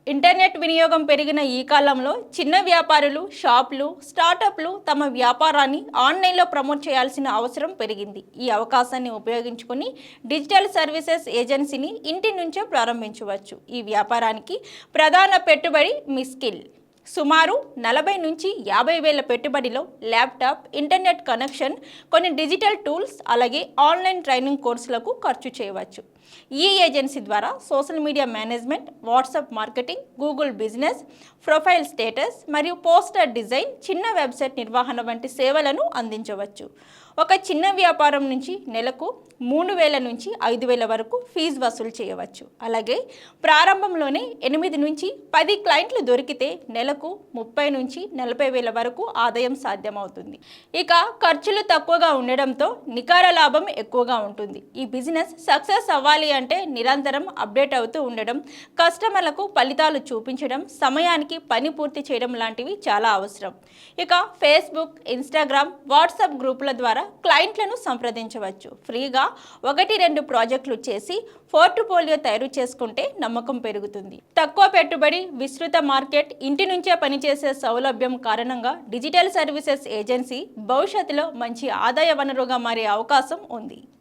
Internet వినియోగం పెరిగిన ఈ కాలంలో చిన్న వ్యాపారులు, షాపులు, స్టార్టప్లు తమ వ్యాపారాన్ని ఆన్లైన్లో ప్రమోట్ చేయాల్సిన అవసరం పెరిగింది. ఈ అవకాశాన్ని ఉపయోగించుకుని డిజిటల్ సర్వీసెస్ ఏజెన్సీని ఇంటి నుంచే ప్రారంభించవచ్చు. ఈ వ్యాపారానికి ప్రధాన పెట్టుబడి మీ స్కిల్. సుమారు 40 నుంచి 50 వేల పెట్టుబడిలో ల్యాప్టాప్, ఇంటర్నెట్ కనెక్షన్, కొన్ని డిజిటల్ టూల్స్, అలాగే ఆన్లైన్ ట్రైనింగ్ కోర్సులకు ఖర్చు చేయవచ్చు. ఈ ఏజెన్సీ ద్వారా social media management, WhatsApp marketing, Google business, profile status మరియు పోస్టర్ డిజైన్, చిన్న వెబ్సైట్ నిర్వహణ వంటి సేవలను అందించవచ్చు. ఒక చిన్న వ్యాపారం నుంచి నెలకు 3,000 నుంచి 5,000 వరకు ఫీజు వసూలు చేయవచ్చు. అలాగే ప్రారంభంలోనే 8 నుంచి 10 క్లయింట్లు దొరికితే నెలకు 30 నుంచి 40 వేల వరకు ఆదాయం సాధ్యమవుతుంది. ఇక ఖర్చులు తక్కువగా ఉండడంతో నికర లాభం ఎక్కువగా ఉంటుంది. ఈ బిజినెస్ సక్సెస్ అవ్వాలి అంటే నిరంతరం అప్డేట్ అవుతూ ఉండడం, కస్టమర్లకు ఫలితాలు చూపించడం, సమయానికి పని పూర్తి చేయడం లాంటివి చాలా అవసరం. ఇక ఫేస్బుక్, ఇన్స్టాగ్రామ్, వాట్సాప్ గ్రూపుల ద్వారా క్లయింట్లను సంప్రదించవచ్చు. ఫ్రీగా 1-2 ప్రాజెక్టులు చేసి పోర్ట్ఫోలియో తయారు చేసుకుంటే నమ్మకం పెరుగుతుంది. తక్కువ పెట్టుబడి, విస్తృత మార్కెట్, ఇంటి నుంచే పనిచేసే సౌలభ్యం కారణంగా డిజిటల్ సర్వీసెస్ ఏజెన్సీ భవిష్యత్తులో మంచి ఆదాయ వనరుగా మారే అవకాశం ఉంది.